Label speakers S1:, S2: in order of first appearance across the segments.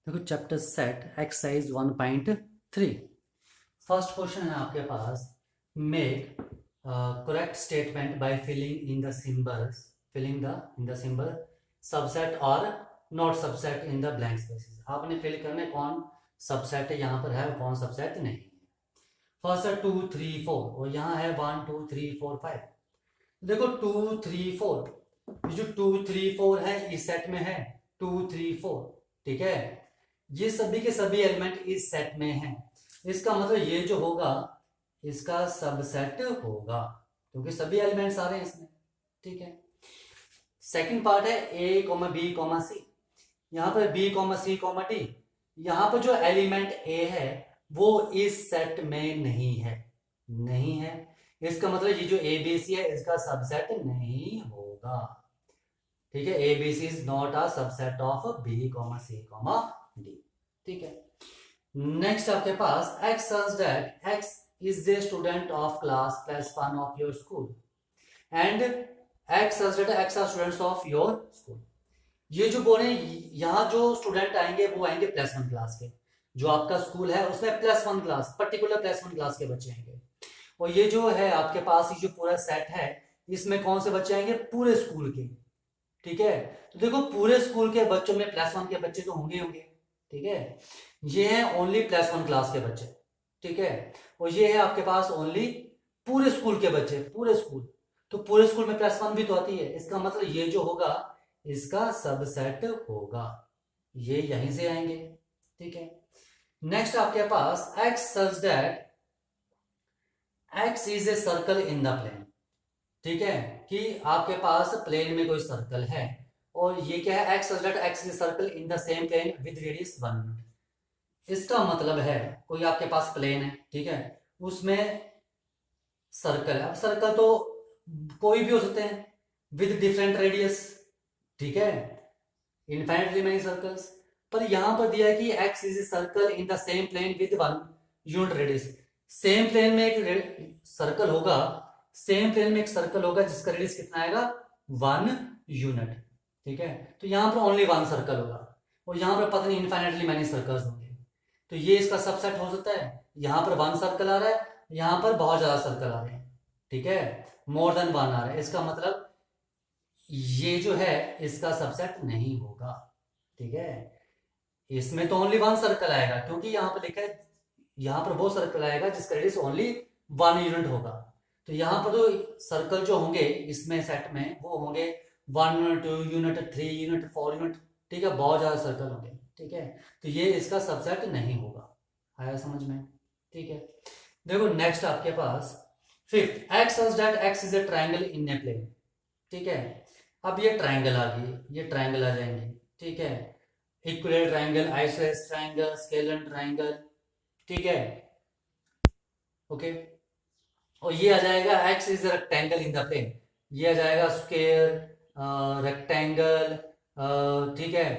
S1: देखो chapter set exercise 1.3 first question है आपके पास। Make correct statement by filling in the symbols in the symbol subset और not subset in the blank spaces. आपने fill करना है कौन सबसेट यहाँ पर है और कौन सबसेट नहीं है। फर्स्ट है 2 3 4 और यहाँ है 1 2 3 4 5। देखो 2 3 4 जो 2 3 4 है इस सेट में है 2 3 4, ठीक है। ये सभी के सभी एलिमेंट इस सेट में हैं। इसका मतलब ये जो होगा इसका सबसेट होगा क्योंकि सभी एलिमेंट्स आ रहे हैं इसमें, ठीक है। सेकंड पार्ट है ए कॉमा बी कॉमा सी। यहाँ पर B comma C comma D, यहाँ पर जो एलिमेंट ए है वो इस सेट में नहीं है। इसका मतलब ये जो ए बी सी है इसका सबसेट नहीं होगा, ठीक है। A B C is not a subset of B comma C comma D, ठीक है। नेक्स्ट आपके पास x such that x is the student of class +1 of your school and x such that x are students of your school. ये जो बोल रहे हैं यहाँ जो स्टूडेंट आएंगे वो आएंगे +1 क्लास के। जो आपका स्कूल है उसमें +1 क्लास पर्टिकुलर +1 क्लास के बच्चे आएंगे। और ये जो है आपके पास ये जो पूरा सेट है इसमें कौन से बच्चे आएंगे, पूरे स्कूल के, ठीक है। तो देखो पूरे स्कूल के बच्चों में +1 के बच्चे तो होंगे, ठीक है। ये है ओनली +1 क्लास के बच्चे, ठीक है। और ये है आपके पास ओनली पूरे स्कूल के बच्चे, पूरे स्कूल। तो पूरे स्कूल में +1 भी तो आती है। इसका मतलब ये जो होगा इसका सबसेट होगा, ये यहीं से आएंगे, ठीक है। नेक्स्ट आपके पास x such that x is a circle in the plane, ठीक है। कि आपके पास प्लेन में कोई सर्कल है और ये क्या है X such that x is a circle in the same plane with radius 1 unit. इसका मतलब है कोई आपके पास प्लेन है, ठीक है, उसमें सर्कल है। अब सर्कल तो कोई भी हो सकते हैं विद डिफरेंट रेडियस, ठीक है, इनफाइनाइटली मेनी सर्कल्स। पर यहां पर दिया है कि X is a circle in the same plane with 1 unit radius. Same plane में एक सर्कल होगा, सेम प्लेन में एक सर्कल होगा जिसका रेडियस कितना आएगा 1 यूनिट, ठीक है। तो यहां पर ओनली 1 सर्कल होगा और यहां पर पता नहीं इनफाइनाइटली मेनी सर्कल्स होंगे। तो ये इसका सबसेट हो सकता है। यहां पर 1 सर्कल आ रहा है, यहां पर बहुत ज्यादा सर्कल आ रहे हैं, ठीक है, मोर देन 1 आ रहा है। इसका मतलब ये जो है इसका सबसेट नहीं होगा, ठीक है। इसमें तो ओनली 1 सर्कल आएगा क्योंकि यहां पर लिखा है यहां पर वो सर्कल आएगा जिसका रेडियस ओनली 1 यूनिट होगा। तो यहां पर तो सर्कल जो होंगे इसमें सेट में वो होंगे 1 यूनिट 2 यूनिट 3 यूनिट 4 यूनिट, ठीक है, बहुत ज्यादा सर्कल होंगे, ठीक है। तो ये इसका सबसेट नहीं होगा। आया समझ में, ठीक है। देखो नेक्स्ट आपके पास fifth x such that x is a triangle in a plane, ठीक है। अब ये ट्राइंगल आ गई, ये ट्राइंगल आ जाएंगे, ठीक है। Equilateral triangle, isosceles triangle, scalene triangle, ठीक है, ओके। और ये आ जाएगा x is rectangle in the plane, ये आ जाएगा स्क्वायर रेक्टेंगल, ठीक है,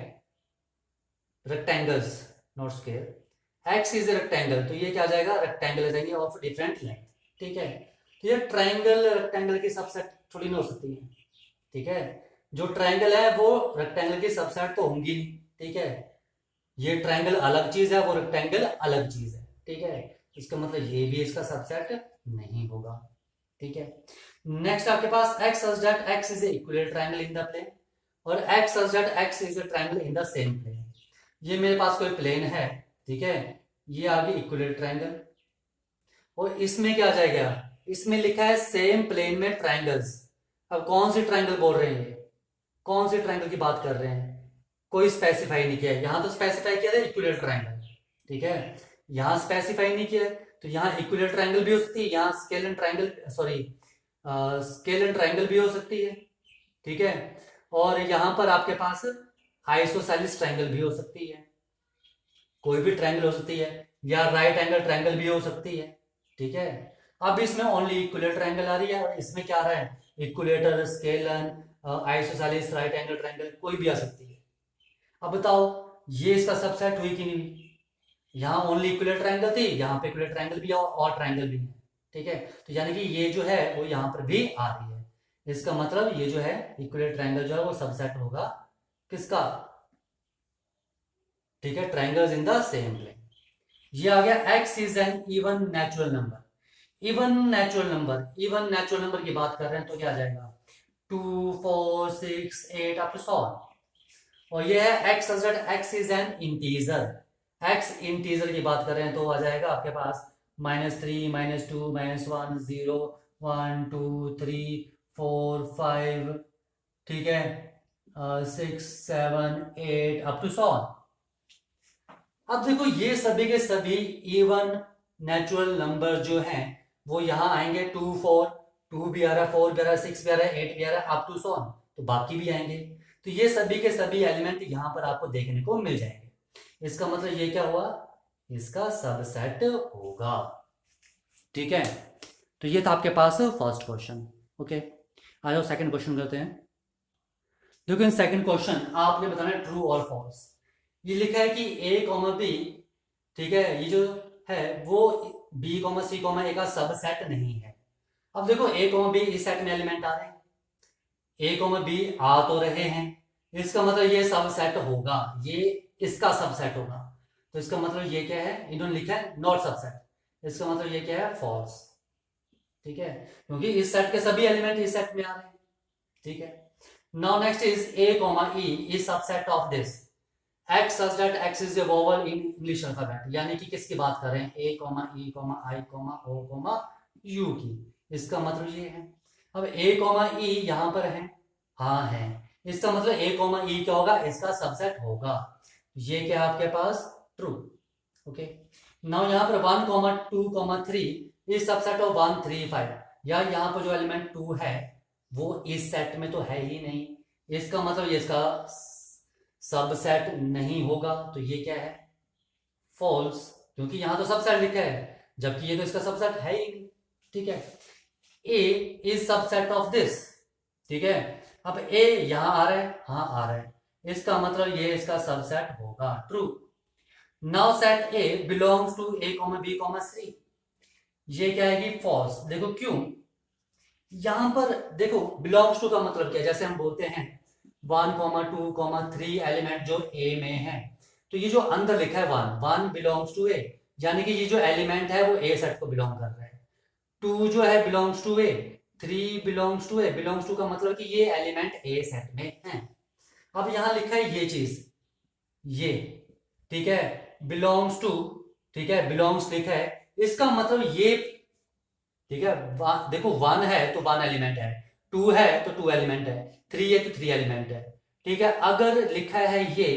S1: rectangles not square. X is rectangle तो ये क्या आ जाएगा रेक्टेंगल आ जाएंगे ऑफ डिफरेंट लेंथ, ठीक है। तो ये ट्राइंगल रेक्टेंगल की सबसेट थोड़ी ना हो सकती है, ठीक है। जो ट्राइंगल है वो रेक्टेंगल की सबसेट तो होंगी नहीं, ठीक है। ये ट्राइंगल अलग चीज है, वो रेक्टेंगल अलग चीज है, ठीक है। इसका मतलब ये भी इसका सबसेट नहीं होगा, ठीक है। नेक्स्ट आपके पास x such that x is equilateral triangle in the plane और x such that x is a triangle in the same plane. ये मेरे पास कोई प्लेन है, ठीक है, ये आ गई इक्विलेटरल ट्राइंगल और इसमें क्या आ जाएगा, इसमें लिखा है सेम प्लेन में ट्राइंगल्स। अब कौन सी ट्राइंगल बोल रहे हैं, ये कौन सी ट्राइंगल की बात कर रहे हैं, कोई स्पेसिफाई नहीं किया है। यहां तो स्पेसिफाई किया था इक्विलेटरल ट्राइंगल, ठीक है, यहां स्पेसिफाई नहीं किया है। तो यहाँ इक्विलेटरल ट्राइंगल भी हो सकती है, यहाँ scalar triangle sorry scalar triangle भी हो सकती है, ठीक है। और यहां पर आपके पास आइसोसेलेस ट्राइंगल भी हो सकती है, कोई भी ट्राइंगल हो सकती है, या राइट एंगल ट्राइंगल भी हो सकती है, ठीक है। अब इसमें ओनली इक्विलेटरल ट्राइंगल आ रही है और इसमें क्या आ रहा है equilateral scalar isosceles right angle triangle कोई भी आ सकती है। अब बताओ ये इसका सबसेट हुई कि नहीं हुई। यहाँ ओनली इक्विलेटरल ट्राइंगल थी, यहाँ पे इक्विलेटरल ट्राइंगल भी है और ट्राइंगल भी है, ठीक है। तो यानी कि ये जो है वो यहाँ पर भी आ रही है। इसका मतलब ये जो है इक्विलेटरल ट्राइंगल जो है वो सबसेट होगा किसका, ठीक है, triangles in the same plane. ये आ गया x is an even natural number. Even natural number की बात कर रहे हैं तो क्या आ जाएगा 2 4 6 8 अप टू 100। और ये है x is N integer. x integer की बात कर रहे हैं तो आ जाएगा आपके पास -3 -2 -1 0 1 2 3 4 5, ठीक है, 6 7 8 अप टू 100। अब देखो ये सभी के सभी इवन नेचुरल नंबर जो हैं वो यहाँ आएंगे 2 4, 2 भी आ रहा है, 4 भी आ रहा है, 6 भी आ रहा है, 8 भी आ रहा है, अप टू 100, तो बाकी भी आएंगे। तो ये सभी के सभी एलिमेंट यहाँ पर आपको देखने को मिल जाएंगे। इसका मतलब ये क्या हुआ, इसका सबसेट होगा। ठीक है, तो ये था आपके पास फर्स्ट क्वेश्चन। ओके, आ जाओ सेकंड क्वेश्चन करते हैं। देखो इन सेकंड क्वेश्चन आपने बताना है ट्रू और फॉल्स। ये लिखा है कि a कॉमा बी, ठीक है, ये जो है वो b कॉमा सी कॉमा ए का सबसेट नहीं है। अब देखो a कॉमा बी इस सेट में एलिमेंट आ रहे हैं, a कॉमा बी आ तो रहे हैं, इसका मतलब ये सबसेट होगा, ये इसका सबसेट होगा। तो इसका मतलब ये क्या है, इन्होंने लिखा है नॉट सबसेट, इसका मतलब ये क्या है, फॉल्स। ठीक है, क्योंकि इस सेट के सभी एलिमेंट इस सेट में आ रहे हैं। ठीक है, now next is a comma e is subset of this x such that x is a vowel in English alphabet। यानी कि किसकी बात कर रहे हैं, a comma e comma i comma o comma u की। इसका मतलब ये है, अब a कॉमा e यहां पर है, हाँ है, इसका मतलब a कॉमा e क्या होगा, इसका सबसेट होगा। ये क्या है आपके पास, ट्रू। ओके, नाउ यहां पर 1 comma 2 comma 3 is subset of 1 3 5। यार यहां पर जो एलिमेंट 2 है वो इस सेट में तो है ही नहीं, इसका मतलब ये इसका सबसेट नहीं होगा। तो ये क्या है, फॉल्स, क्योंकि यहां तो सबसेट लिखा है जबकि ये तो इसका सबसेट है ही नहीं। ठीक है, a is subset of this. ठीक है, अब a यहां आ रहा है, हाँ आ रहा है, इसका मतलब ये इसका सबसेट होगा, true. Now set a belongs to a comma b comma c। ये क्या है कि फॉल्स। देखो क्यों, यहां पर देखो बिलोंग्स टू का मतलब क्या है, जैसे हम बोलते हैं 1 2 3 एलिमेंट जो A में है, तो ये जो अंदर लिखा है 1 बिलोंग्स टू A, यानी कि ये जो एलिमेंट है वो A सेट को बिलोंग कर रहा है। 2 जो है belongs to A, 3 belongs to A। Belongs to का मतलब कि ये एलिमेंट A सेट में है। अब यहां लिखा है ये चीज, ये, ठीक है, बिलोंग्स टू, ठीक है, बिलोंग्स लिखा है, इसका मतलब ये, ठीक है, देखो 1 है तो 1 एलिमेंट है, 2 है तो 2 एलिमेंट है, 3 है तो 3 एलिमेंट है। ठीक है, अगर लिखा है ये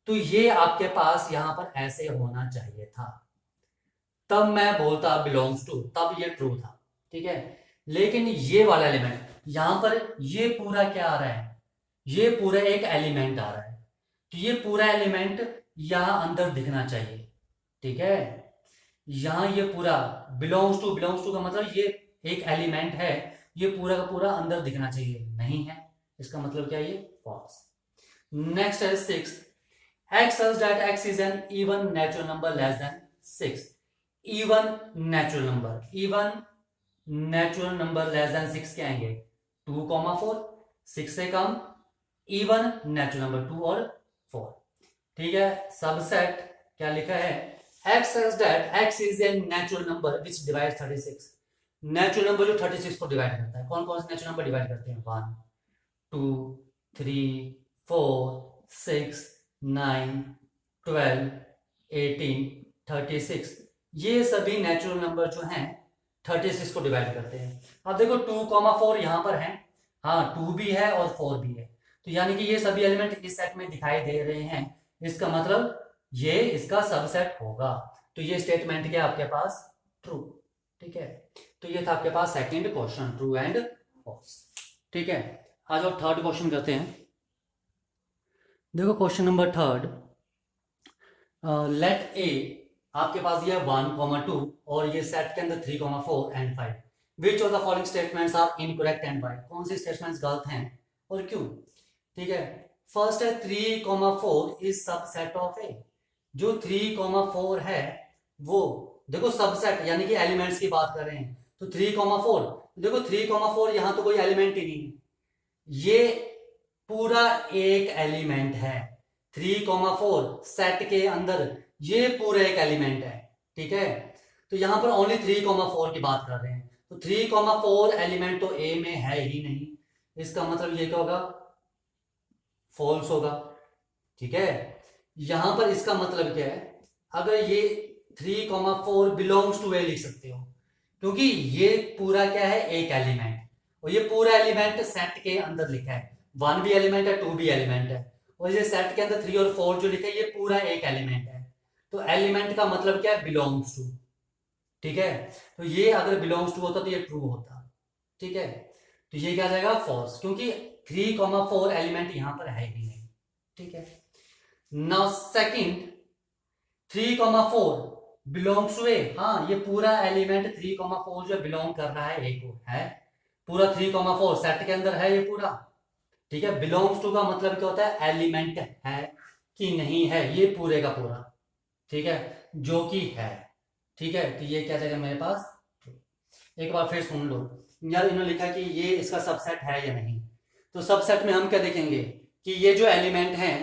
S1: तो ये आपके पास यहां पर ऐसे होना चाहिए था, तब मैं बोलता बिलोंग्स टू, तब ये ट्रू था। ठीक है, लेकिन ये वाला एलिमेंट यहां पर ये पूरा क्या आ रहा है, ये पूरा एक एलिमेंट आ रहा है, तो ये पूरा एलिमेंट यहां अंदर दिखना चाहिए। ठीक है, यहां ये पूरा बिलोंग्स टू का मतलब ये एक एलिमेंट है, ये पूरा का पूरा अंदर दिखना चाहिए, नहीं है, इसका मतलब क्या है, ये फॉल्स। नेक्स्ट है 6, x such that x is an even natural number less than 6। Even natural number less than 6 क्या आएंगे, 2 4, 6 से कम, इवन नेचुरल नंबर 2 और 4। ठीक है, सबसेट क्या लिखा है, x such that x is a natural number which divides 36। Natural number जो 36 को डिवाइड करता है, कौन कौन से नेचुरल नंबर डिवाइड करते हैं, 1 2 3 4 6 9 12 18 36, ये सभी नेचुरल नंबर जो हैं 36 को डिवाइड करते हैं। अब देखो 2 4 यहां पर है, हाँ 2 भी है और 4 भी है, तो यानी कि ये सभी एलिमेंट इस सेट में दिखाई दे रहे हैं, इसका मतलब ये इसका सबसेट होगा। तो ये स्टेटमेंट क्या आपके पास, ट्रू। ठीक है, तो ये था आपके पास second question, true and false. ठीक है, आ जाओ थर्ड क्वेश्चन करते हैं। देखो question number third, let A आपके पास ये 1 2 और ये सेट के अंदर 3 4 and 5। Which of the following statements are incorrect and why. कौन सी स्टेटमेंट्स गलत हैं और क्यों। ठीक है, फर्स्ट है 3 4 इज सबसेट ऑफ ए। जो 3 4 है वो देखो सबसेट यानी कि एलिमेंट्स की बात कर रहे हैं, तो 3 4 देखो 3 4 यहां तो कोई एलिमेंट ही नहीं है, ये पूरा एक एलिमेंट है, 3,4 सेट के अंदर ये पूरा एक एलिमेंट है, ठीक है। तो यहां पर ओनली 3,4 की बात कर रहे हैं, तो 3,4 एलिमेंट तो ए में है ही नहीं, इसका मतलब ये क्या होगा, फॉल्स होगा, ठीक है। यहां पर इसका मतलब क्या है, अगर ये 3,4 बिलोंग्स टू ए लिख सकते हो, क्योंकि ये पूरा क्या है, एक एलिमेंट, और ये पूरा एलिमेंट सेट के अंदर लिखा है, 1 भी एलिमेंट है, 2 भी एलिमेंट है, और ये सेट के अंदर 3 और 4 जो लिखा है ये पूरा एक एलिमेंट है। तो एलिमेंट का मतलब क्या है, बिलोंग्स टू, ठीक है। तो ये अगर बिलोंग्स टू होता तो ये ट्रू होता, ठीक है। तो ये क्या आ जाएगा, फॉल्स, क्योंकि 3,4 एलिमेंट यहां पर है ही नहीं, ठीक है। नाउ सेकंड, 3,4 बिलोंग्स टू ए, हाँ ये पूरा एलिमेंट 3,4 जो बिलोंग कर रहा है ए को, है पूरा 3,4 सेट के अंदर है ये पूरा, ठीक है। बिलोंग्स टू का मतलब क्या होता है, एलिमेंट है कि नहीं है, ये पूरे का पूरा, ठीक है, जो कि है, ठीक है। तो ये क्या जाएगा मेरे पास, एक बार फिर सुन लो यार, इन्होंने लिखा कि ये इसका सबसेट है या नहीं। तो सबसेट में हम क्या देखेंगे कि ये जो एलिमेंट हैं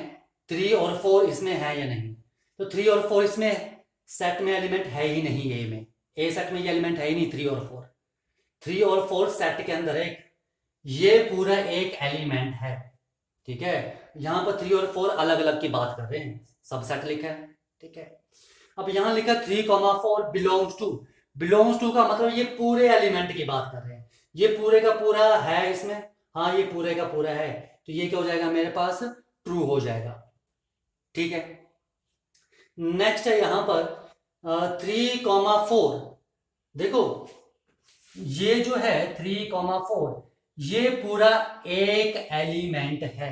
S1: 3 और 4 इसमें है या नहीं। तो 3 और 4 इसमें सेट में एलिमेंट है ही नहीं, ए में, ए सेट में ये एलिमेंट है ही नहीं 3 और 4, 3 और 4 सेट के अंदर एक, ये पूरा एक एलिमेंट है, ठीक है। यहां पर 3 और 4 अलग अलग की बात कर रहे हैं, सबसेट लिखा है, ठीक है। अब यहां लिखा 3,4 बिलोंग्स टू, बिलोंग्स टू का मतलब ये पूरे एलिमेंट की बात कर रहे हैं, ये पूरे का पूरा है इसमें, हाँ ये पूरे का पूरा है, तो ये क्या हो जाएगा मेरे पास, ट्रू हो जाएगा, ठीक है। नेक्स्ट है यहां पर 3,4, देखो ये जो है 3,4 ये पूरा एक एलिमेंट है,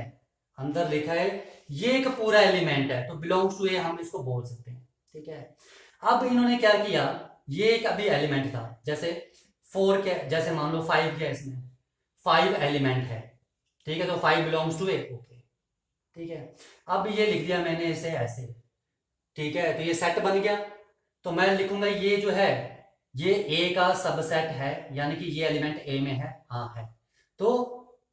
S1: अंदर लिखा है ये एक पूरा एलिमेंट है, तो बिलोंग्स टू ए हम इसको बोल सकते हैं, ठीक है। अब इन्होंने क्या किया, ये एक अभी एलिमेंट था, जैसे 4 के, जैसे मान लो 5 क्या, इसमें 5 एलिमेंट है, ठीक है, तो 5 बिलोंग्स टू ए, ओके, ठीक है। अब ये लिख दिया मैंने इसे ऐसे, ठीक है, तो ये सेट बन गया, तो मैं लिखूंगा ये जो है ये ए का सबसेट है, यानी कि ये एलिमेंट ए में है, हाँ है, तो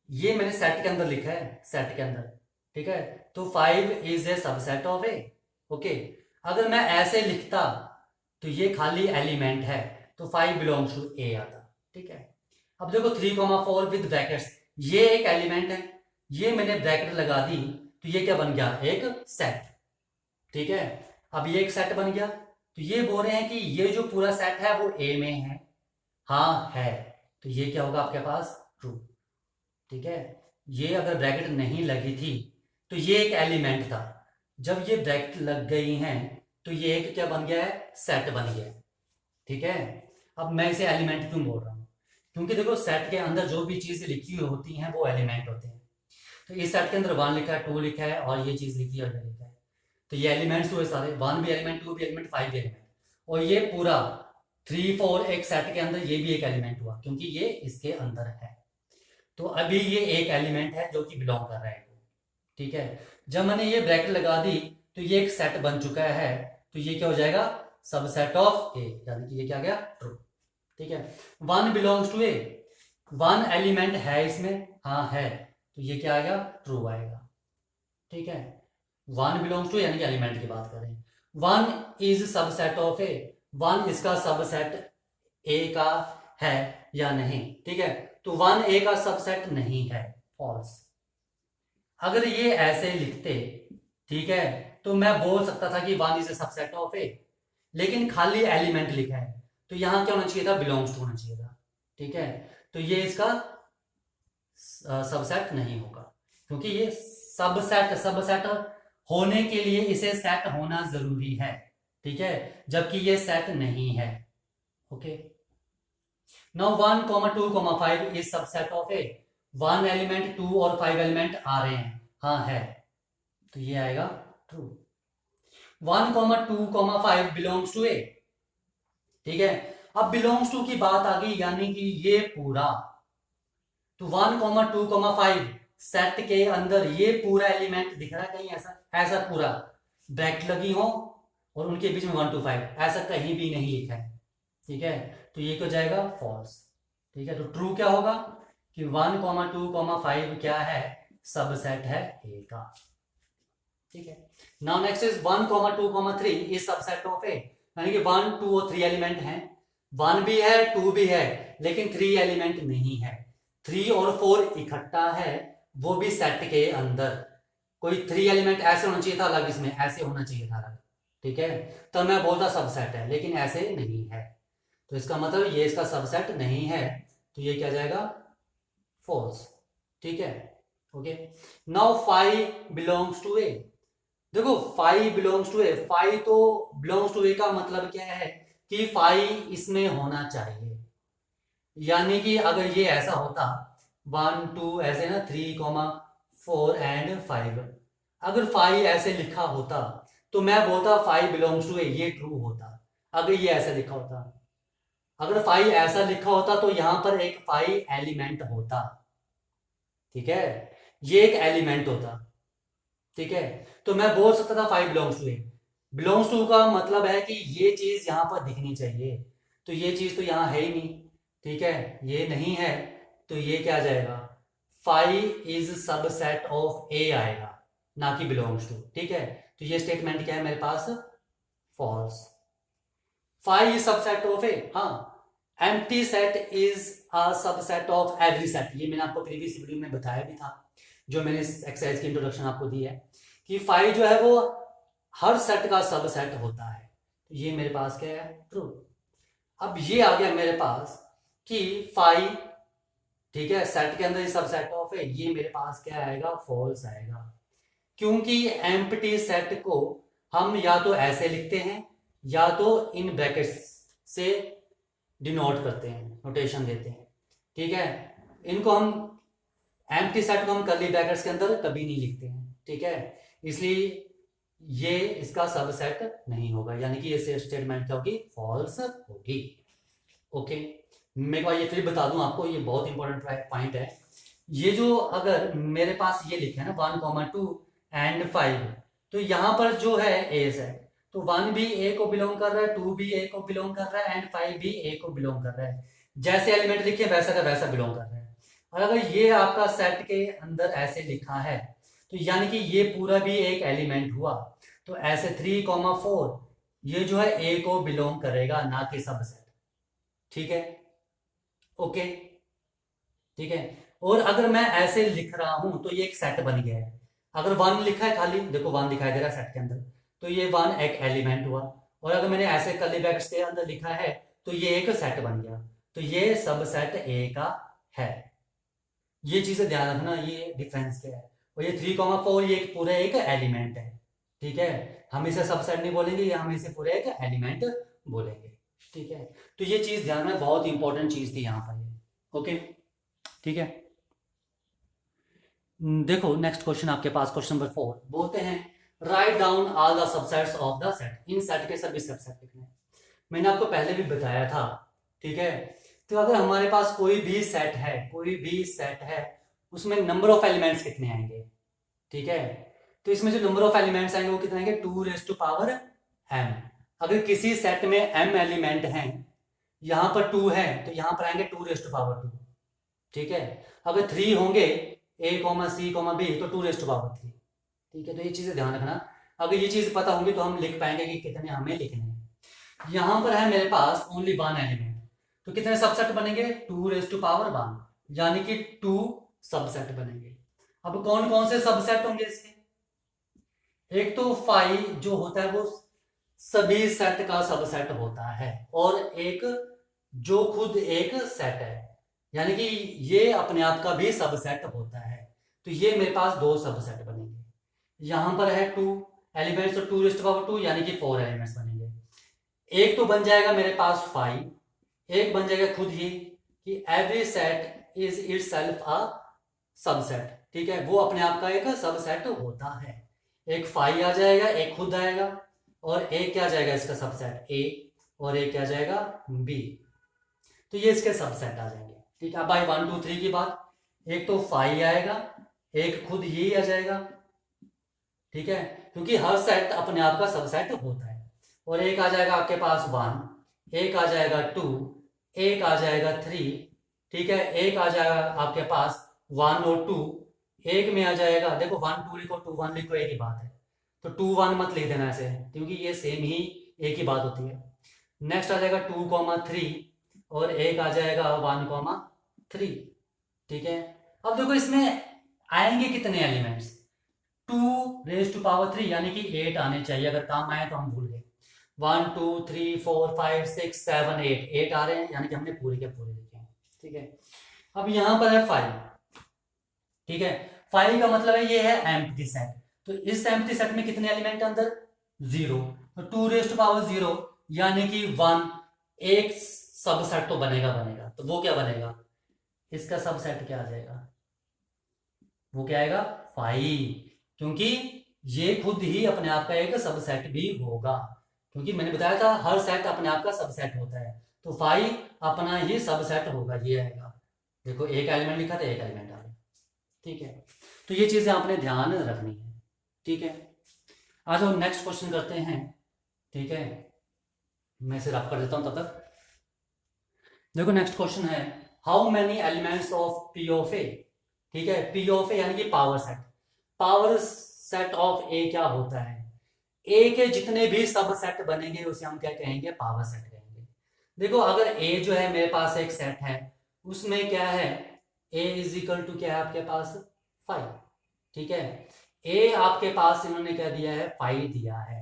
S1: ये मैंने सेट के अंदर लिखा है, सेट के अंदर, ठीक है। तो 5 is a subset of A, okay. अगर मैं ऐसे लिखता तो ये खाली एलिमेंट है, तो 5 बिलोंग्स टू ए आता, ठीक है। अब देखो 3,4 विद ब्रैकेट्स, ये एक एलिमेंट है, ये मैंने ब्रैकेट लगा दी, तो ये क्या बन गया, एक सेट, ठीक है। अब ये एक सेट बन गया, तो ये बोल रहे हैं कि ये जो पूरा सेट है वो ए में है, हाँ है, तो ये क्या होगा आपके पास, ट्रू, ठीक है। ये अगर ब्रैकेट नहीं लगी थी तो ये एक एलिमेंट था, जब ये ब्रैकेट लग गई हैं तो ये एक क्या बन गया है, सेट बन गया है, ठीक है। अब मैं इसे एलिमेंट क्यों बोल रहा हूं, क्योंकि देखो सेट के अंदर जो भी चीजें लिखी हुई होती हैं वो एलिमेंट होते हैं, तो इस सेट के अंदर 1 लिखा है, 2 लिखा है, और ये चीज लिखी है और ये लिखा है, तो ये एलिमेंट्स हुए सारे, 1 भी एलिमेंट, 2 भी एलिमेंट, 5 भी एलिमेंट, और ये पूरा 3 4 एक सेट के अंदर ये भी एक एलिमेंट हुआ, क्योंकि ये इसके अंदर है, तो अभी ये एक एलिमेंट है जो कि बिलोंग कर रहा है, ठीक है। जब मैंने ये ब्रैकेट लगा दी तो ये एक सेट बन चुका है, तो ये क्या हो जाएगा, सबसेट ऑफ ए, यानी कि ये क्या आ गया, ट्रू, ठीक है। 1 बिलोंग्स टू ए, 1 एलिमेंट है इसमें, हाँ है, तो ये क्या आएगा, ट्रू आएगा, ठीक है। 1 बिलोंग्स टू यानी कि एलिमेंट की बात करें, 1 इज सबसेट ऑफ ए, 1 इसका सबसेट ए का है या नहीं, ठीक है। तो 1 ए का सबसेट नहीं है, फॉल्स। अगर ये ऐसे लिखते, ठीक है, तो मैं बोल सकता था कि 1 इज ए सबसेट ऑफ ए, लेकिन खाली एलिमेंट लिखा है, तो यहां क्या होना चाहिए था, बिलोंग्स टू होना चाहिए था, ठीक है। तो ये इसका सबसेट नहीं होगा, क्योंकि ये सबसेट, सबसेट होने के लिए इसे सेट होना जरूरी है, ठीक है, जबकि ये सेट नहीं है, okay. Now 1, 2, 5 is subset of A, 1 element, 2 और 5 एलिमेंट आ रहे हैं, हाँ है, तो ये आएगा ट्रू। 1, 2, 5 बिलोंग्स टू ए, ठीक है। अब बिलोंग्स टू की बात आ गई, यानी कि ये पूरा, तो 1, 2, 5 सेट के अंदर ये पूरा एलिमेंट दिख रहा है कहीं, ऐसा ऐसा पूरा ब्रैकेट लगी हो और उनके बीच में 1 to 5 ऐसा कहीं भी नहीं लिखा है, ठीक है, तो ये क्या जाएगा, फॉल्स, ठीक है। तो ट्रू क्या होगा कि 1, 2, 5 क्या है, सबसेट है ए का, ठीक है। Now next is 1, 2, 3 is subset of A, यानी कि 1, 2 और 3 एलिमेंट हैं, 1 भी है 2 भी है, लेकिन 3 एलिमेंट नहीं है। 3 और 4 इकट्ठा है, वो भी सेट के अंदर। कोई 3 एलिमेंट ऐसे होना चाहिए था अलग, इसमें ऐसे होना चाहिए था अलग, ठीक है, तो मैं बोलता सबसेट है, लेकिन ऐसे नहीं है, तो इसका मतलब ये इसका सबसेट नहीं है, तो ये क्या जाएगा, फॉल्स। ठीक है, ओके। नाउ 5 बिलोंग्स टू ए। देखो 5 बिलोंग्स टू ए, 5 तो बिलोंग्स टू ए का मतलब क्या है कि 5 इसमें होना चाहिए, यानी कि अगर ये ऐसा होता 1 2 ऐसे ना 3 4 एंड 5, अगर 5 ऐसे लिखा होता तो मैं बोलता 5 बिलोंग्स टू ए, ये ट्रू होता। अगर ये ऐसा लिखा होता, अगर 5 ऐसा लिखा होता तो यहां पर एक 5 एलिमेंट होता, ठीक है, ये एक एलिमेंट होता, ठीक है, तो मैं बोल सकता था 5 belongs to A. Belongs to का मतलब है कि ये चीज यहां पर दिखनी चाहिए, तो ये चीज तो यहां है ही नहीं, ठीक है, ये नहीं है, तो ये क्या आ जाएगा, 5 इज सबसेट ऑफ ए आएगा, ना कि बिलोंग्स टू। ठीक है, तो ये स्टेटमेंट क्या है मेरे पास, फॉल्स। 5 इज सबसेट ऑफ ए, हाँ, empty set is a subset of every set, ये मैंने आपको प्रीवियस वीडियो में बताया भी था, जो मैंने एक्सरसाइज की इंट्रोडक्शन आपको दी है, कि 5 जो है वो हर सेट का सबसेट होता है, तो ये मेरे पास क्या है, ट्रू। अब ये आ गया मेरे पास कि 5, ठीक है, सेट के अंदर ये सबसेट ऑफ है, ये मेरे पास क्या आएगा, फॉल्स आएगा, क्योंकि एम्प्टी सेट को हम या तो ऐसे लिखते हैं या तो इन ब्रैकेट्स से डिनोट करते हैं, नोटेशन देते हैं, ठीक है, इनको हम एम्प्टी सेट को हम कर्ली ब्रैकेट्स के अंदर कभी नहीं लिखते हैं, ठीक है, इसलिए ये इसका सबसेट नहीं होगा, यानी कि ये स्टेटमेंट क्या होगी, फॉल्स होगी। ओके, मैं ये फिर बता दूं आपको, ये बहुत इंपॉर्टेंट पॉइंट है, ये जो अगर मेरे पास ये लिखे है ना 1, 2 एंड 5, तो यहां पर जो है ए सेट, तो 1 भी ए को बिलोंग कर रहा है, 2 भी ए को बिलोंग कर रहा है, एंड 5 भी ए को बिलोंग कर रहा है, जैसे एलिमेंट लिखे वैसा का वैसा बिलोंग कर रहा है। और अगर ये आपका सेट के अंदर ऐसे लिखा है, तो यानी कि ये पूरा भी एक एलिमेंट हुआ, तो ऐसे 3, 4 ये जो है ए को बिलोंग करेगा, ना कि सबसेट। ठीक है, ओके, ठीक है। और अगर मैं ऐसे लिख रहा हूं तो ये एक सेट बन गया है, अगर 1 लिखा है खाली, देखो 1 दिखाई दे रहा है सेट के अंदर, तो ये 1 एक एलिमेंट हुआ, और अगर मैंने ऐसे कर्ली ब्रैकेट्स के अंदर लिखा है तो ये एक सेट बन गया, तो ये सबसेट ए का है। ये चीजें ध्यान रखना, ये डिफरेंस क्या है, और ये 3, 4 ये पूरा एक एलिमेंट है, ठीक है, हम इसे सबसेट नहीं बोलेंगे, ये हम इसे पूरे एक एलिमेंट बोलेंगे, ठीक है, तो ये चीज ध्यान में, बहुत इंपॉर्टेंट चीज थी यहाँ पर ये। ओके, ठीक है। देखो नेक्स्ट क्वेश्चन आपके पास, क्वेश्चन नंबर 4 बोलते हैं write down all the subsets of the set, in set के सभी सबसेट लिखने हैं। मैंने आपको पहले भी बताया था, ठीक है, तो अगर हमारे पास कोई भी सेट है, कोई भी सेट है, उसमें नंबर ऑफ एलिमेंट्स कितने आएंगे, ठीक है, तो इसमें जो नंबर ऑफ एलिमेंट्स आएंगे वो कितने आएंगे, 2m। अगर किसी सेट में m एलिमेंट हैं, यहां पर 2 है, तो यहां पर आएंगे 2 ठीक है, अगर 3 होंगे a, c, b, तो 2 ठीक है, तो ये चीजें ध्यान रखना, अगर ये चीज पता होंगी तो हम लिख पाएंगे कि कितने हमें लिखने हैं। यहां पर है मेरे पास ओनली 1 एलिमेंट, तो कितने सबसेट बनेंगे, 2 यानी कि 2 सबसेट बनेंगे। अब कौन कौन से सबसेट होंगे इसके, एक तो 5 जो होता है वो सभी सेट का सबसेट होता है, और एक जो खुद एक सेट है, यानी कि ये अपने आप का भी सबसेट होता है, तो ये मेरे पास 2 सबसेट बनेंगे। यहां पर है 2 एलिमेंट्स, तो 2 यानी कि 4 एलिमेंट्स बनेंगे। एक तो बन जाएगा मेरे पास 5, एक बन जाएगा खुद ही कि every set is itself a subset, ठीक है, वो अपने आप का एक सबसेट होता है। एक 5 आ जाएगा, एक खुद आएगा, और एक क्या जाएगा इसका सबसेट ए, और एक क्या जाएगा बी, तो ये इसके सबसेट आ जाएंगे। ठीक है, अब भाई 1 2 3 की बात, एक तो 5 आएगा, एक खुद यही आ जाएगा, ठीक है, क्योंकि हर सेट अपने आप का सबसेट होता है, और एक आ जाएगा आपके पास 1, एक आ जाएगा 2, एक आ जाएगा 3, ठीक है, एक आ जाएगा आपके पास 1 और 2, एक में आ जाएगा, देखो 1 2 लिखो 2 1 लिखो, एक ही बात है, तो 2 1 मत लिख देना ऐसे, क्योंकि ये सेम ही एक ही बात होती है। नेक्स्ट आ जाएगा 2,3 और एक आ जाएगा 1,3। ठीक है, अब देखो इसमें आएंगे कितने एलिमेंट्स, 2 raised to power 3 यानी कि 8 आने चाहिए, अगर काम आए तो हम भूल गए। 1 2 3 4 5 6 7 8 आ रहे हैं, यानी कि हमने पूरे के पूरे लिखे हैं। ठीक है, अब यहां पर है 5। ठीक है, 5 का मतलब है ये है एम्प्टी सेट, तो इस एम्प्टी सेट में कितने एलिमेंट है अंदर, 0। तो 2 raised to power 0 यानी कि 1, एक सबसेट तो बनेगा बनेगा, तो वो क्या बनेगा, इसका सबसेट क्या आ जाएगा, वो क्या आएगा 5, क्योंकि ये खुद ही अपने आप का एक सबसेट भी होगा, क्योंकि मैंने बताया था हर सेट अपने आप का सबसेट होता है, तो 5 अपना ही सबसेट होगा, ये आएगा। देखो एक एलिमेंट लिखा था, एक एलिमेंट आ गया। ठीक है, तो ये चीजें आपने ध्यान रखनी है। ठीक है, आ जाओ नेक्स्ट क्वेश्चन करते हैं। ठीक है, मैं इसे रफ कर देता हूं तब तक। देखो नेक्स्ट क्वेश्चन है, how many elements of P of A. ठीक है, पी ऑफ ए यानी कि power set, power set of A क्या होता है, ए के जितने भी सब सेट बनेंगे उसे हम क्या कहेंगे, पावर सेट कहेंगे। देखो अगर ए जो है मेरे पास एक सेट है, उसमें क्या है, ए इज इक्वल टू क्या है आपके पास 5। ठीक है, ए आपके पास इन्होंने क्या दिया है, 5 दिया है।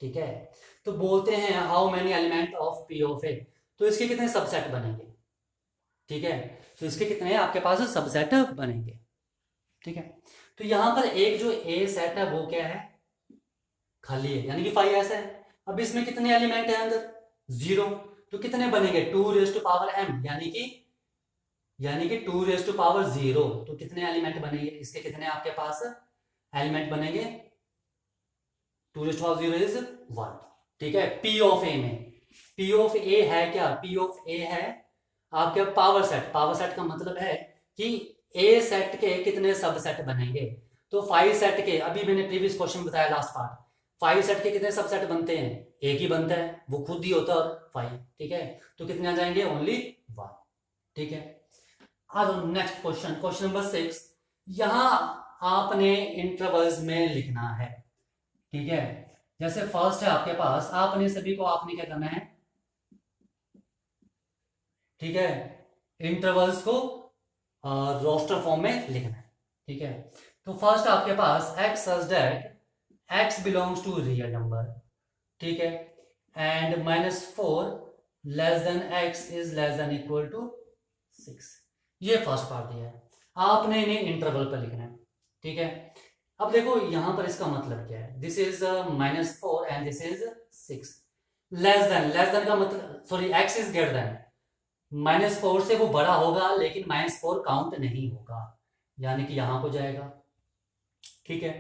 S1: ठीक है, तो बोलते हैं how many element of P of A, तो इसके कितने सबसेट बनेंगे। ठीक है, तो इसके कितने आपके पास सबसेट बनेंगे। ठीक है, तो यहां पर एक जो ए सेट है वो क्या है, खाली है, यानी कि 5 ऐसा है। अब इसमें कितने एलिमेंट है अंदर, 0, तो कितने बनेंगे 2 raised to power m, यानी कि 2 raised to power 0, तो कितने एलिमेंट बनेंगे, इसके कितने आपके पास एलिमेंट बनेंगे, 2 raised to power 0 इज 1। ठीक है, पी ऑफ ए में, पी ऑफ ए है क्या, पी ऑफ ए है आपके पावर सेट, पावर सेट का मतलब है कि ए सेट के कितने सब सेट बनेंगे, तो 5 सेट के, अभी मैंने प्रीवियस क्वेश्चन बताया लास्ट पार्ट, 5 सेट के कितने सब सेट बनते हैं, एक ही बनता है, वो खुद ही होता है और 5। ठीक है, तो कितने आ जाएंगे, ओनली 1। ठीक है, आ जाओ नेक्स्ट क्वेश्चन, क्वेश्चन नंबर 6। यहां आपने इंटरवल्स में लिखना है। ठीक है, जैसे फर्स्ट है आपके पास, आपने सभी को आपने क्या करना है, ठीक है, इंटरवल्स को रोस्टर फॉर्म में लिखना है। ठीक है, तो फर्स्ट आपके पास x such that x belongs to real number. ठीक है, and -4 less than x is less than equal to 6, ये फर्स्ट पार्ट दिया है, आपने इन्हें इंटरवल पर लिखना है। ठीक है, अब देखो यहां पर इसका मतलब क्या है, this is -4 and this is 6। Less than का मतलब, sorry, x is greater then, -4 से वो बड़ा होगा लेकिन -4 काउंट नहीं होगा, यानी कि यहां को जाएगा। ठीक है,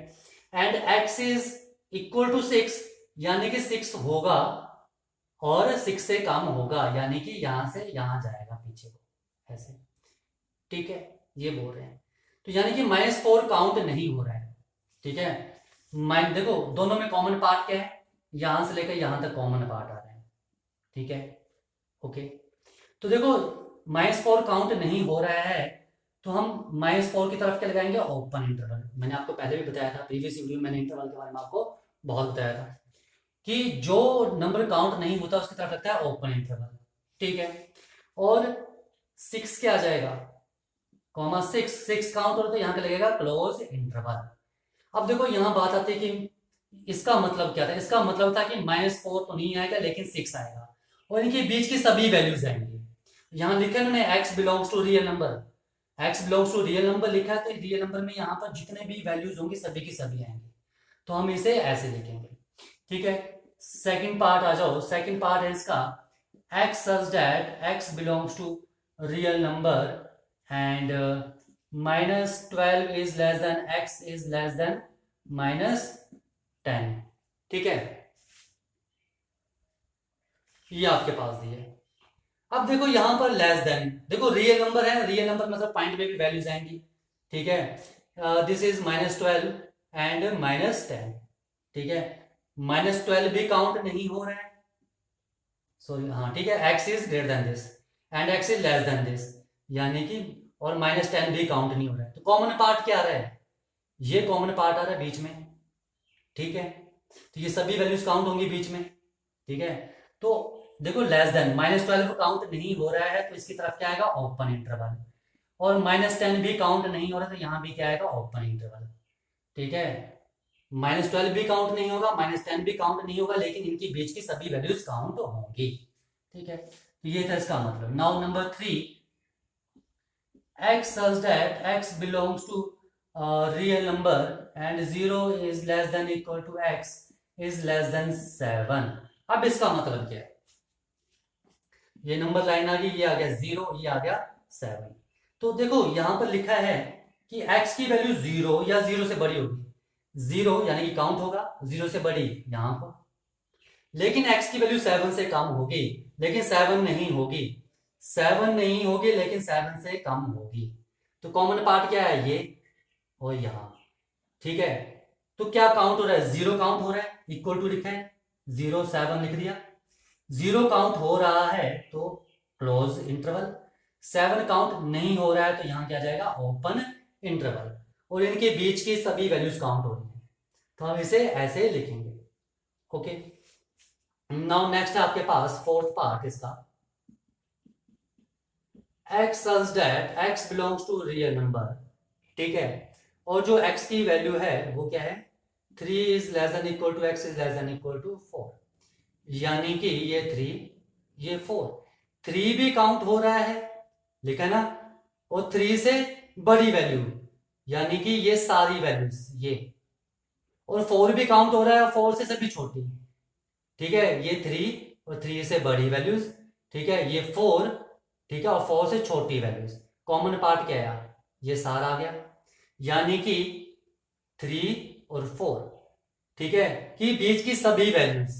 S1: and x is equal to 6, यानी कि 6 होगा और 6 से कम होगा, यानी कि यहां से यहां जाएगा पीछे को ऐसे। ठीक है, ये बोल रहे हैं, तो यानी कि -4 काउंट नहीं हो रहा है। ठीक है, देखो दोनों में कॉमन पार्ट क्या है, यहां से लेकर यहां तक कॉमन पार्ट आ रहे हैं। ठीक है, ओके, तो देखो -4 काउंट नहीं हो रहा है, तो हम -4 की तरफ क्या लगाएंगे, ओपन इंटरवल। मैंने आपको पहले भी बताया था, प्रीवियस वीडियो में मैंने इंटरवल के बारे में आपको बहुत बताया था कि जो नंबर काउंट नहीं होता उसकी तरफ लगता है ओपन इंटरवल। ठीक है, और 6 क्या आ जाएगा, कॉमा 6 काउंट हो तो यहाँ पे लगेगा क्लोज इंटरवल। अब देखो यहाँ बात आती है कि इसका मतलब क्या था, इसका मतलब था कि -4 तो नहीं आएगा लेकिन 6 आएगा, और इनके बीच की सभी वैल्यूज आएंगी। यहाँ लिखा है उन्होंने x belongs to real number, x belongs to real number लिखा है, तो रियल नंबर में यहाँ पर जितने भी वैल्यूज होंगी सभी की सभी आएंगी, तो हम इसे ऐसे लिखेंगे। ठीक है, सेकंड पार्ट आ जाओ, सेकंड पार्ट है इसका, x such that x belongs to real number and -12 is less than x is less than -10। ठीक है, ये आपके पास दिए। अब देखो यहां पर लेस देन, देखो रियल नंबर है, रियल नंबर मतलब पॉइंट में भी वैल्यूज आएंगी। ठीक है, दिस इज -12 एंड -10। ठीक है, -12 भी काउंट नहीं हो रहा है, सॉरी, हाँ ठीक है, x is greater then this and x is less then this, यानी कि, और -10 भी काउंट नहीं हो रहा है, तो कॉमन पार्ट क्या आ रहा है, ये कॉमन पार्ट आ रहा है बीच में। ठीक है, तो ये सभी वैल्यूज काउंट होंगी बीच में, ठीक है। तो देखो लेस देन -12 काउंट नहीं हो रहा है तो इसकी तरफ क्या आएगा, ओपन इंटरवल, और -10 भी काउंट नहीं हो रहा तो यहाँ भी क्या आएगा, ओपन इंटरवल, ठीक है। -12 भी काउंट नहीं होगा, -10 भी काउंट नहीं होगा, लेकिन इनके बीच की सभी वैल्यूज काउंट होंगी, ठीक है। तो ये था इसका मतलब। Now number 3, x such that x belongs to a real number and 0 is less than equal to x is less than 7। अब इसका मतलब क्या है, ये नंबर लाइन आ गई, ये आ गया 0, ये आ गया 7। तो देखो यहां पर लिखा है कि x की वैल्यू 0 या 0 से बड़ी होगी, 0 यानी कि काउंट होगा, 0 से बड़ी यहां पर, लेकिन x की वैल्यू 7 से कम होगी, लेकिन 7 नहीं होगी, 7 नहीं होगी लेकिन 7 से कम होगी। तो कॉमन पार्ट क्या है, ये और यहां, ठीक है। तो क्या काउंट हो रहा है, 0 काउंट हो रहा है, इक्वल टू लिखा है 0, 7 लिख दिया। 0 काउंट हो रहा है तो क्लोज इंटरवल, 7 काउंट नहीं हो रहा है तो यहां क्या जाएगा, ओपन इंटरवल, और इनके बीच की सभी वैल्यूज काउंट हो रही है, तो हम इसे ऐसे लिखेंगे, ओके। नाउ नेक्स्ट है आपके पास फोर्थ पार्ट इसका, x such that x belongs to real number, ठीक है। और जो x की वैल्यू है वो क्या है, 3 is less than equal to x is less than equal to 4, यानी कि ये 3 ये 4, 3 भी काउंट हो रहा है, लिखा ना, और 3 से बड़ी वैल्यू, यानी कि ये सारी वैल्यूज ये, और 4 भी काउंट हो रहा है, 4 से सभी छोटी, ठीक है, ये 3 और 3 से बड़ी वैल्यूज, ठीक है, ये 4, ठीक है, और 4 से छोटी वैल्यूज। कॉमन पार्ट क्या है, ये सारा आ गया, यानी कि 3 और 4, ठीक है, कि बीच की सभी वैल्यूज,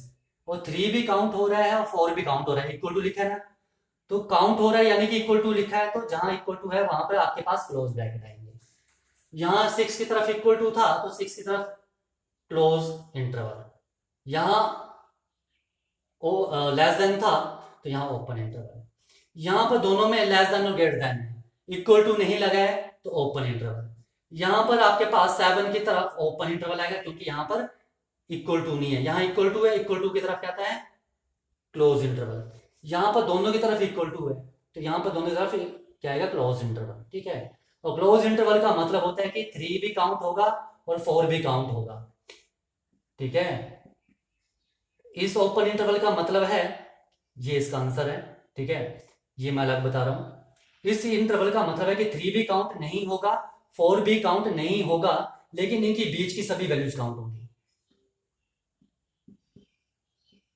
S1: और 3 भी काउंट हो रहा है और 4 भी काउंट हो रहा है, इक्वल टू लिखा है ना, तो काउंट हो रहा है यानी कि इक्वल टू लिखा है, तो जहां इक्वल टू है वहां पर आपके पास क्लोज ब्रैकेट आएंगे। यहां 6 की तरफ इक्वल टू था तो 6 की तरफ क्लोज इंटरवल, यहां लेस देन था तो यहां ओपन इंटरवल, यहां पर दोनों में लेस देन और ग्रेटर देन है, इक्वल टू नहीं लगा है तो ओपन इंटरवल, यहां पर आपके पास 7 की तरफ ओपन इंटरवल आएगा क्योंकि यहां पर इक्वल टू नहीं है, यहां इक्वल टू है, इक्वल टू की तरफ क्या आता है, क्लोज इंटरवल, यहां पर दोनों की तरफ इक्वल टू है तो यहां पर दोनों की तरफ क्या आएगा, क्लोज इंटरवल, ठीक है। और क्लोज इंटरवल का मतलब होता है कि 3 भी काउंट होगा और 4 भी काउंट होगा, ठीक है। इस ओपन इंटरवल का मतलब है, ये इसका आंसर है, ठीक है, ये मैं अलग बता रहा हूं। इस इंटरवल का मतलब है कि 3 भी काउंट नहीं होगा, 4 भी काउंट नहीं होगा, लेकिन इनकी बीच की सभी वैल्यूज काउंट होंगी।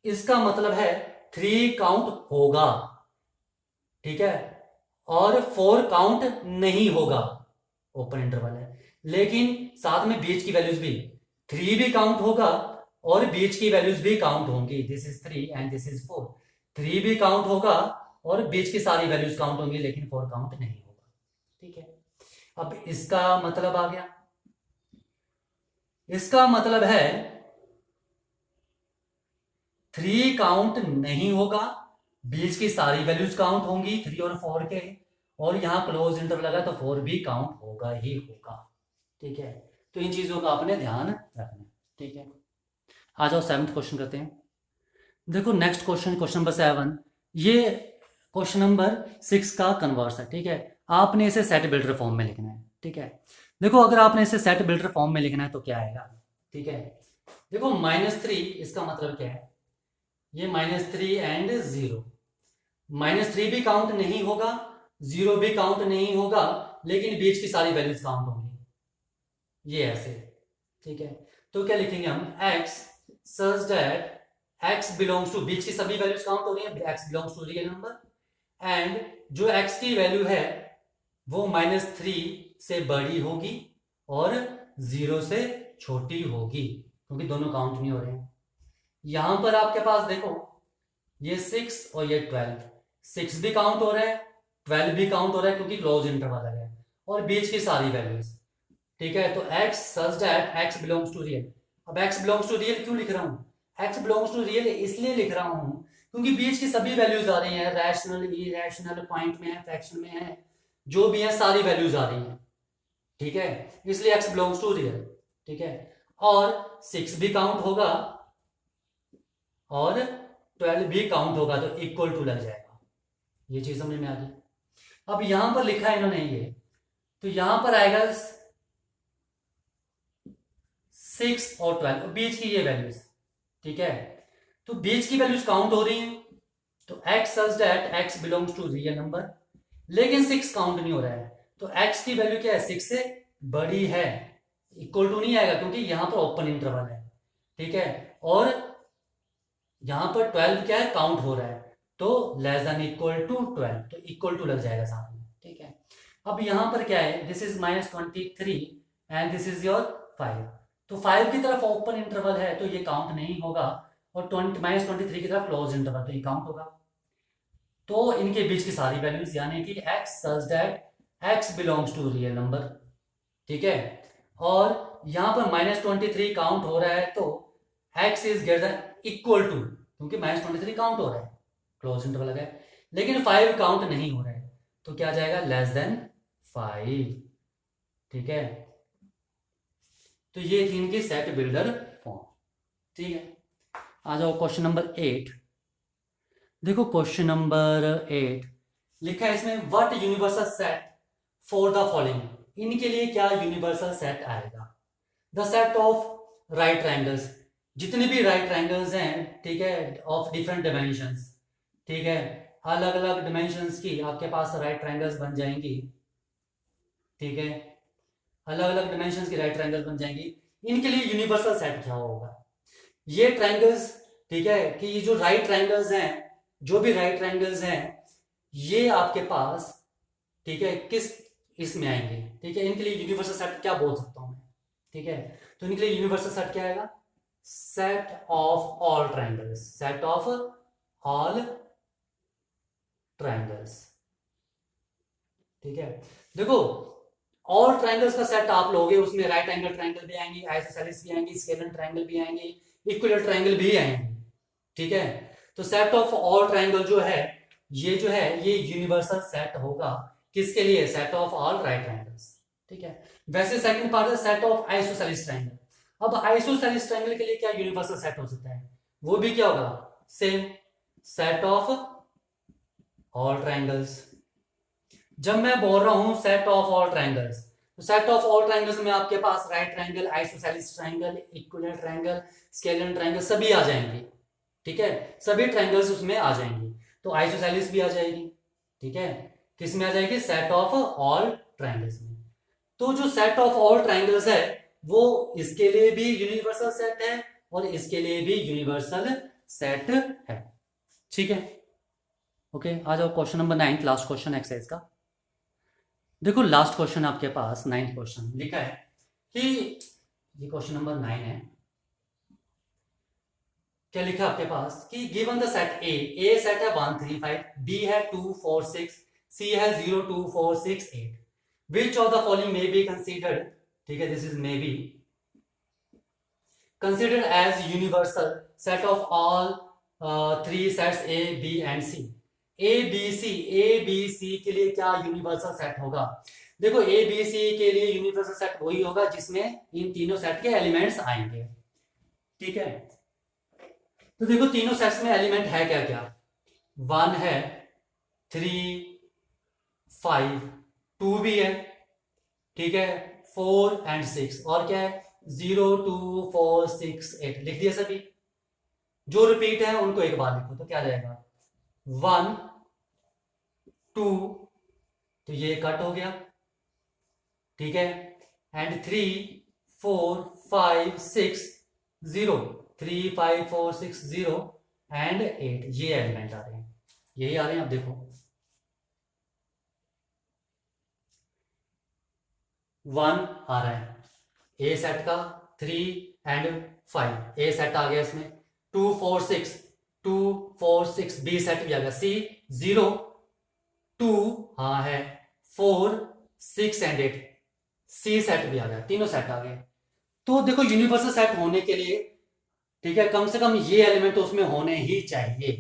S1: इसका मतलब है 3 काउंट होगा, ठीक है, और 4 काउंट नहीं होगा, ओपन इंटरवल है, लेकिन साथ में बीच की वैल्यूज भी, 3 भी काउंट होगा और बीच की वैल्यूज भी काउंट होंगी, this is 3 and this is 4, 3 भी काउंट होगा और बीच की सारी वैल्यूज काउंट होंगी, लेकिन 4 काउंट नहीं होगा, ठीक है। अब इसका मतलब आ गया, इसका मतलब है 3 काउंट नहीं होगा, बीच की सारी वैल्यूज काउंट होंगी 3 और 4 के, और यहां क्लोज इंटरवल लगा तो 4 भी काउंट होगा ही होगा, ठीक है। तो इन चीजों का आपने ध्यान रखना, ठीक है। आ जाओ 7th क्वेश्चन करते हैं। देखो नेक्स्ट क्वेश्चन, क्वेश्चन नंबर 7, ये क्वेश्चन नंबर 6 का कन्वर्स है, ठीक है। आपने इसे सेट बिल्डर फॉर्म में लिखना है, ठीक है। देखो अगर आपने इसे सेट बिल्डर फॉर्म में लिखना है तो क्या आएगा, ठीक है। देखो -3 इसका मतलब क्या है, ये -3 एंड 0, -3 भी काउंट नहीं होगा, 0 भी काउंट नहीं होगा, लेकिन बीच की सारी वैल्यूज काउंट होंगी, ये ऐसे, ठीक है। तो क्या लिखेंगे हम, x such that x belongs to, बीच की सभी वैल्यूज काउंट हो रही है, x belongs to real number, and जो x की वैल्यू है वो -3 से बड़ी होगी और 0 से छोटी होगी, क्योंकि दोनों काउंट नहीं हो रहे हैं। यहां पर आपके पास देखो ये 6 और ये 12, 6 भी काउंट हो रहा है, 12 भी काउंट हो रहा है क्योंकि क्लोज इंटरवल है, और बीच की सारी वैल्यूज, ठीक है। तो x such that x belongs to real, अब x belongs to real क्यों लिख रहा हूं, x belongs to real इसलिए लिख रहा हूं क्योंकि बीच की सभी वैल्यूज आ रही हैं, रैशनल, इरेशनल, पॉइंट में है, फ्रैक्शन में है, जो भी है सारी वैल्यूज आ रही हैं, ठीक है, इसलिए x belongs to real, ठीक है। और 6 भी काउंट होगा और 12 भी काउंट होगा, तो इक्वल टू लग जाएगा। ये चीज समझ में आ गई। अब यहां पर लिखा है इन्होंने ये, तो यहां पर आएगा 6 और 12, बीच की ये वैल्यूज, ठीक है। तो बीच की वैल्यूज काउंट हो रही हैं, तो x such that x belongs to real number, लेकिन 6 काउंट नहीं हो रहा है, तो x की वैल्यू क्या है, 6 से बड़ी है, इक्वल टू नहीं आएगा क्योंकि यहां पर ओपन इंटरवल है, ठीक है। और यहां पर 12 क्या है, काउंट हो रहा है, तो लेस देन इक्वल टू 12, तो इक्वल टू लग जाएगा साथ में, ठीक है। अब यहां पर क्या है, this is -23 and this is your 5, तो 5 की तरफ ओपन इंटरवल है तो ये काउंट नहीं होगा, और -23 की तरफ क्लोज इंटरवल, तो ये काउंट होगा। तो इनके बीच की सारी वैल्यूज यानी कि x such that x belongs to real number, ठीक है। और यहां पर -23 काउंट हो रहा है, तो x is greater than equal to, क्योंकि -23 काउंट हो रहा है, क्लोज इंटरवल लगा है, लेकिन 5 काउंट नहीं हो रहा है, तो क्या जाएगा, लेस देन 5, ठीक है। तो ये थी इनकी सेट बिल्डर फॉर्म, ठीक है। आ जाओ क्वेश्चन नंबर 8। देखो क्वेश्चन नंबर 8 लिखा है इसमें, what universal set for the following, इनके लिए क्या यूनिवर्सल सेट आएगा। The set of right triangles, जितने भी राइट ट्रायंगल्स हैं, ठीक है, ऑफ डिफरेंट डायमेंशंस, ठीक है, अलग अलग डायमेंशंस की आपके पास राइट ट्रायंगल्स बन जाएंगी, ठीक है, अलग अलग डायमेंशंस की राइट ट्रायंगल बन जाएंगी। इनके लिए यूनिवर्सल सेट क्या होगा, ये ट्रायंगल्स, ठीक है, कि ये जो राइट ट्रायंगल्स हैं, जो भी राइट ट्रायंगल्स हैं, ये आपके पास, ठीक है, किस इसमें आएंगे, ठीक है। इनके लिए यूनिवर्सल सेट क्या बोल सकता हूं मैं, ठीक है। तो इनके लिए यूनिवर्सल सेट क्या आएगा, set of all triangles, set of all triangles, ठीक है। देखो ऑल ट्रायंगल्स का सेट आप लोगे, उसमें राइट एंगल ट्रायंगल भी आएंगे, आइसोसेलेस भी आएंगे, स्केलर ट्रायंगल भी आएंगे, इक्विलेटरल ट्रायंगल भी आएंगे, ठीक है। तो सेट ऑफ ऑल ट्रायंगल जो है, ये यूनिवर्सल सेट होगा, किसके लिए, set of all right triangles, ठीक है। वैसे सेकंड पार्ट है सेट ऑफ आइसोसेलेस ट्रायंगल। अब आइसोसेलेस ट्रायंगल के लिए क्या यूनिवर्सल सेट हो सकता है, वो भी क्या होगा, same set of all triangles. जब मैं बोल रहा हूं सेट ऑफ ऑल ट्रायंगल्स, तो सेट ऑफ ऑल ट्रायंगल्स में आपके पास right triangle, isosceles triangle, equilateral triangle, scalene triangle सभी आ जाएंगे, ठीक है, सभी ट्रायंगल्स उसमें आ जाएंगे। तो आइसोसेलेस भी आ जाएगी, ठीक है, किस में आ जाएगी, सेट ऑफ ऑल ट्रायंगल्स में। तो जो सेट ऑफ ऑल ट्रायंगल्स है वो इसके लिए भी यूनिवर्सल सेट है और इसके लिए भी यूनिवर्सल सेट है, ठीक है। ओके, आ जाओ question number 9, last question exercise का। देखो लास्ट क्वेश्चन आपके पास 9th क्वेश्चन लिखा है कि, ये क्वेश्चन नंबर 9 है, क्या लिखा आपके पास कि given the set A set है 1 3 5, बी है 2 4 6, सी है 0 2 4 6 8, which of the following may be considered, ठीक है, this is may be considered as universal set of all 3 sets A B and C. A B C के लिए क्या universal set होगा। देखो ए बी सी के लिए यूनिवर्सल सेट वही होगा जिसमें इन तीनों सेट के एलिमेंट्स आएंगे, ठीक है। तो देखो तीनों सेट्स में एलिमेंट है क्या क्या, 1 है, 3 5, 2 भी है, ठीक है, 4 एंड 6, और क्या है 0 2 4 6 8, लिख दिया सभी। जो रिपीट है उनको एक बार लिखो, तो क्या जाएगा 1 2, तो ये कट हो गया, ठीक है, एंड 3 4 5 6 0, 3 5 4 6 0 एंड 8, ये एलिमेंट आ रहे हैं, यही आ रहे हैं। अब देखो 1 आ रहा है ए सेट का, 3 एंड 5 ए सेट आ गया इसमें, 2 4 6 2 4 6 बी सेट भी आ गया, सी 0 2 हाँ है, 4 6 एंड 8 सी सेट भी आ गया, तीनों सेट आ गए। तो देखो यूनिवर्सल सेट होने के लिए, ठीक है, कम से कम ये एलिमेंट तो उसमें होने ही चाहिए,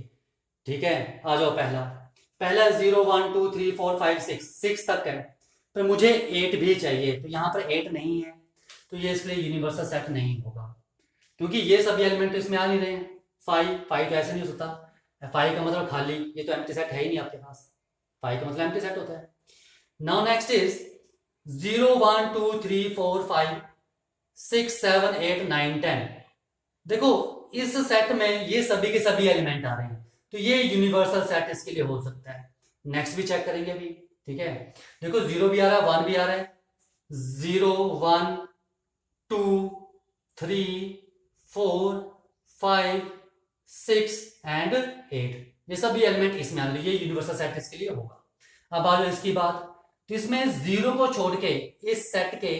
S1: ठीक है। आ जाओ पहला 0 1 2 3 4 5 6 तक है, पर मुझे 8 भी चाहिए, तो यहां पर 8 नहीं है, तो ये इसलिए यूनिवर्सल सेट नहीं होगा। क्योंकि ये सभी एलिमेंट इसमें आ नहीं रहे हैं। फाइव फाइव तो ऐसे नहीं हो सकता, फाइव का मतलब खाली, ये तो एम्प्टी सेट है ही नहीं आपके पास, फाइव का मतलब एम्प्टी सेट होता है। Now next is 0 1 2 3 4 5 6 7 8 9 10। देखो इस सेट में ये सभी के सभी एलिमेंट आ रहे हैं, तो ये यूनिवर्सल सेट इसके लिए हो सकता है। नेक्स्ट भी चेक करेंगे अभी, ठीक है। देखो 0 भी आ रहा है, 1 भी आ रहा है, 0 1 2 3 4 5 6 एंड 8, ये सभी एलिमेंट इसमें आ रहे हैं, ये यूनिवर्सल सेट इसके लिए होगा। अब आ जाओ इसकी बात, तो इसमें 0 को छोड़ के, इस सेट के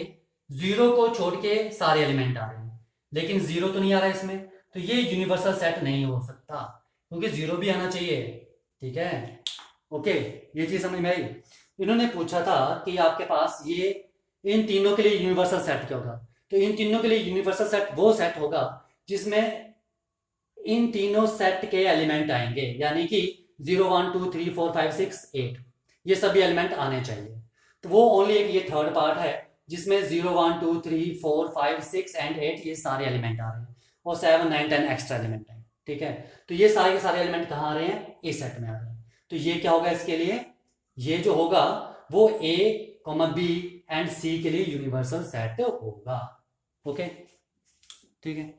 S1: 0 को छोड़ के सारे एलिमेंट आ रहे हैं, लेकिन 0 तो नहीं आ रहा है इसमें, तो ये यूनिवर्सल सेट नहीं हो सकता, क्योंकि 0 भी आना चाहिए, ठीक है। ओके, ये चीज समझ में आई। इन्होंने पूछा था कि आपके पास ये इन तीनों के लिए यूनिवर्सल सेट क्या होगा, तो इन तीनों के लिए यूनिवर्सल सेट वो सेट होगा जिसमें इन तीनों सेट के एलिमेंट आएंगे, यानी कि 0 1 2 3 4 5 6 8, ये सभी एलिमेंट आने चाहिए। तो वो ओनली एक ये थर्ड पार्ट है जिसमें 0 1 2 3 4 5 6 एंड 8 ये सारे एलिमेंट आ रहे हैं, और 7 9 10 एक्स्ट्रा एलिमेंट है, ठीक है। तो ये सारे के सारे एलिमेंट कहाँ आ रहे हैं, इस सेट में आ रहे हैं। तो ये क्या होगा इसके लिए, ये जो होगा वो A, B एंड C के लिए यूनिवर्सल सेट होगा। ओके, ठीक है।